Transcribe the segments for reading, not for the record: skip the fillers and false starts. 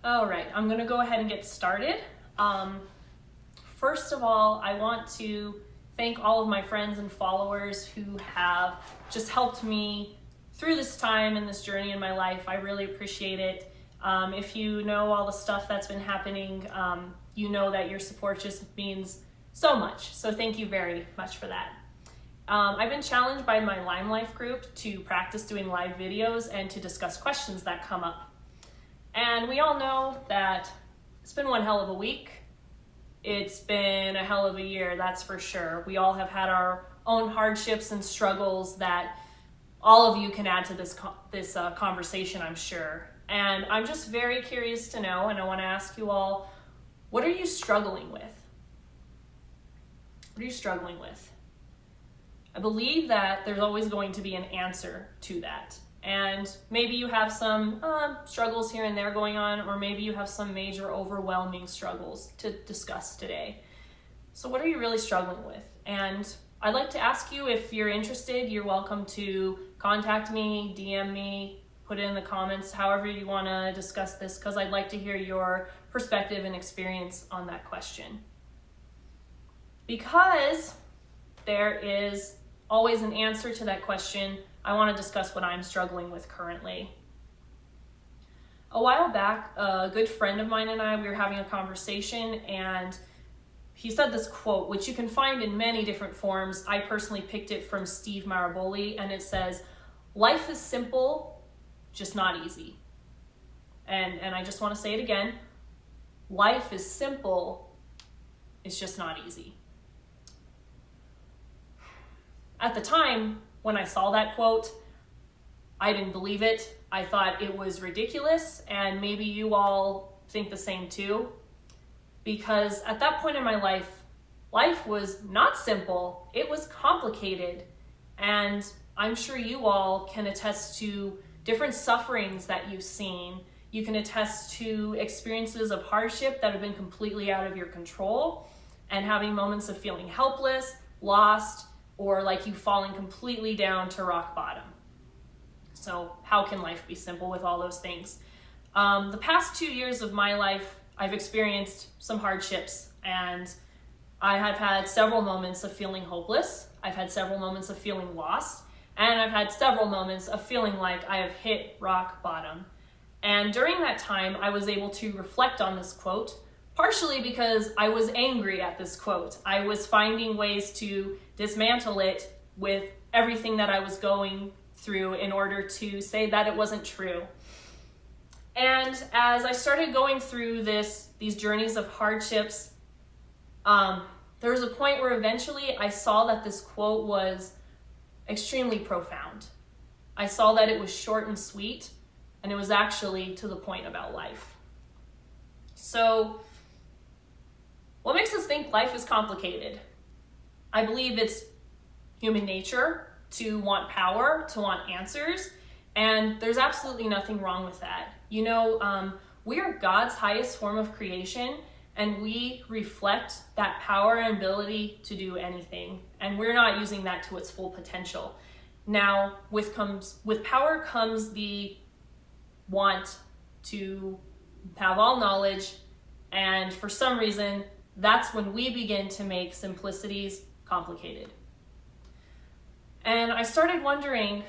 All right, I'm gonna go ahead and get started. First of all, I want to thank all of my friends and followers who have just helped me through this time and this journey in my life. I really appreciate it. If you know all the stuff that's been happening, you know that your support just means so much. So thank you very much for that. I've been challenged by my LimeLife group to practice doing live videos and to discuss questions that come up. And we all know that it's been one hell of a week. It's been a hell of a year, that's for sure. We all have had our own hardships and struggles that all of you can add to this conversation, I'm sure. And I'm just very curious to know, and I want to ask you all, what are you struggling with? What are you struggling with? I believe that there's always going to be an answer to that. And maybe you have some struggles here and there going on, or maybe you have some major overwhelming struggles to discuss today. So what are you really struggling with? And I'd like to ask you, if you're interested, you're welcome to contact me, DM me, put it in the comments, however you want to discuss this, because I'd like to hear your perspective and experience on that question. Because there is always an answer to that question, I want to discuss what I'm struggling with currently. A while back, a good friend of mine and I, we were having a conversation, and he said this quote, which you can find in many different forms. I personally picked it from Steve Maraboli, and it says, "Life is simple, just not easy." And I just want to say it again. Life is simple, it's just not easy. At the time, when I saw that quote, I didn't believe it. I thought it was ridiculous, and maybe you all think the same too. Because at that point in my life, life was not simple, it was complicated. And I'm sure you all can attest to different sufferings that you've seen. You can attest to experiences of hardship that have been completely out of your control, and having moments of feeling helpless, lost, or like you falling completely down to rock bottom. So how can life be simple with all those things? The past 2 years of my life, I've experienced some hardships, and I have had several moments of feeling hopeless. I've had several moments of feeling lost, and I've had several moments of feeling like I have hit rock bottom. And during that time, I was able to reflect on this quote, partially because I was angry at this quote. I was finding ways to dismantle it with everything that I was going through in order to say that it wasn't true. And as I started going through these journeys of hardships, there was a point where eventually I saw that this quote was extremely profound. I saw that it was short and sweet, and it was actually to the point about life. So, what makes us think life is complicated? I believe it's human nature to want power, to want answers, and there's absolutely nothing wrong with that. You know, we are God's highest form of creation, and we reflect that power and ability to do anything, and we're not using that to its full potential. Now, with power comes the want to have all knowledge, and for some reason, that's when we begin to make simplicities complicated. And I started wondering,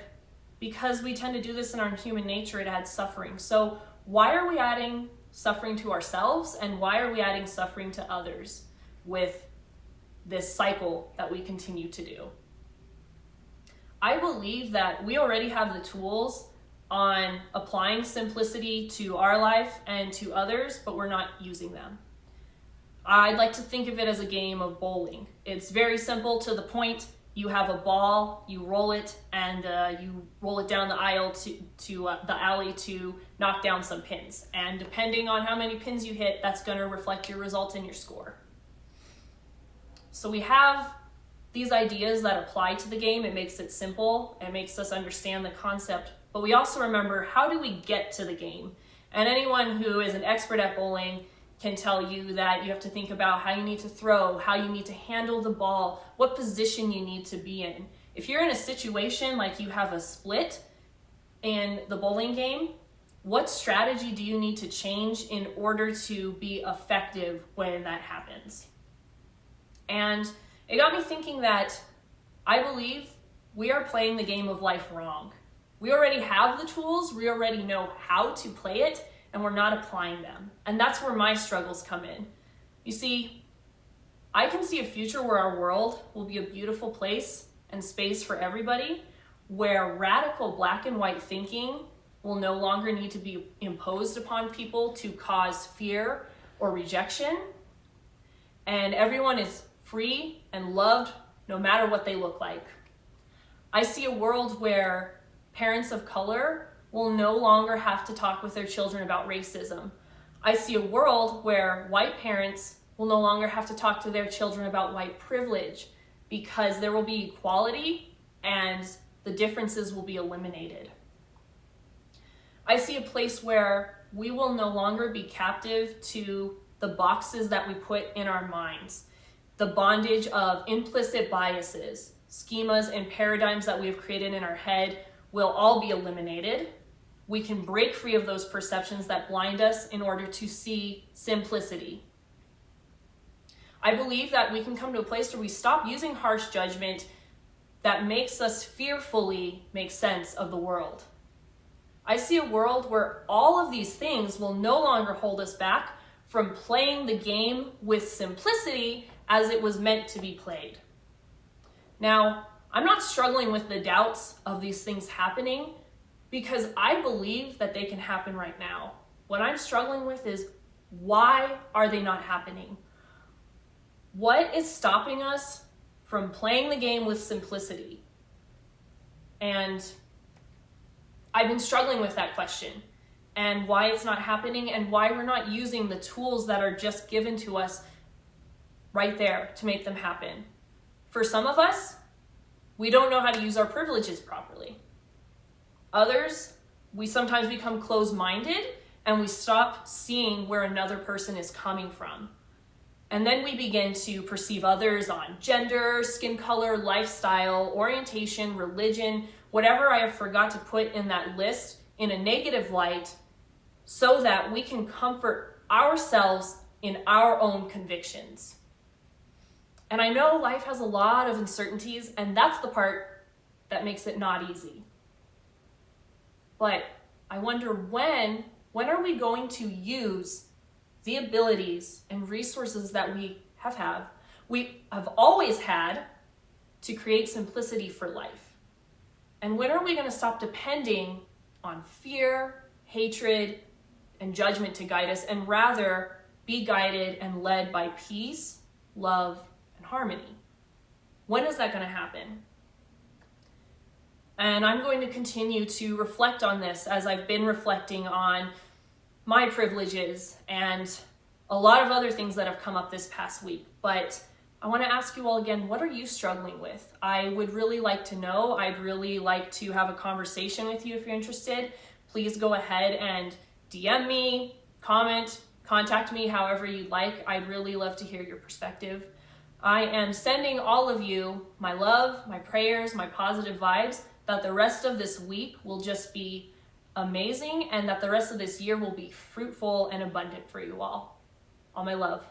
because we tend to do this in our human nature, it adds suffering. So why are we adding suffering to ourselves, and why are we adding suffering to others with this cycle that we continue to do? I believe that we already have the tools on applying simplicity to our life and to others, but we're not using them. I'd like to think of it as a game of bowling. It's very simple to the point. You have a ball, you roll it, and you roll it down the aisle to the alley to knock down some pins. And depending on how many pins you hit, that's going to reflect your result in your score. So we have these ideas that apply to the game. It makes it simple. It makes us understand the concept. But we also remember, how do we get to the game? And anyone who is an expert at bowling can tell you that you have to think about how you need to throw, how you need to handle the ball, what position you need to be in. If you're in a situation like you have a split in the bowling game, What strategy do you need to change in order to be effective when that happens? And it got me thinking that I believe we are playing the game of life wrong. We already have the tools, we already know how to play it, and we're not applying them. And that's where my struggles come in. You see, I can see a future where our world will be a beautiful place and space for everybody, where radical black and white thinking will no longer need to be imposed upon people to cause fear or rejection, and everyone is free and loved no matter what they look like. I see a world where parents of color will no longer have to talk with their children about racism. I see a world where white parents will no longer have to talk to their children about white privilege, because there will be equality and the differences will be eliminated. I see a place where we will no longer be captive to the boxes that we put in our minds. The bondage of implicit biases, schemas, and paradigms that we have created in our head will all be eliminated. We can break free of those perceptions that blind us in order to see simplicity. I believe that we can come to a place where we stop using harsh judgment that makes us fearfully make sense of the world. I see a world where all of these things will no longer hold us back from playing the game with simplicity as it was meant to be played. Now, I'm not struggling with the doubts of these things happening because I believe that they can happen right now. What I'm struggling with is, why are they not happening? What is stopping us from playing the game with simplicity? And I've been struggling with that question, and why it's not happening, and why we're not using the tools that are just given to us right there to make them happen. For some of us, we don't know how to use our privileges properly. Others, we sometimes become closed-minded and we stop seeing where another person is coming from. And then we begin to perceive others on gender, skin color, lifestyle, orientation, religion, whatever I have forgot to put in that list in a negative light, so that we can comfort ourselves in our own convictions. And I know life has a lot of uncertainties, and that's the part that makes it not easy. But I wonder when are we going to use the abilities and resources that we have always had to create simplicity for life? And when are we going to stop depending on fear, hatred, and judgment to guide us, and rather be guided and led by peace, love, and harmony? When is that going to happen? And I'm going to continue to reflect on this as I've been reflecting on my privileges and a lot of other things that have come up this past week. But I want to ask you all again, what are you struggling with? I would really like to know. I'd really like to have a conversation with you if you're interested. Please go ahead and DM me, comment, contact me however you'd like. I'd really love to hear your perspective. I am sending all of you my love, my prayers, my positive vibes, that the rest of this week will just be amazing, and that the rest of this year will be fruitful and abundant for you all. All my love.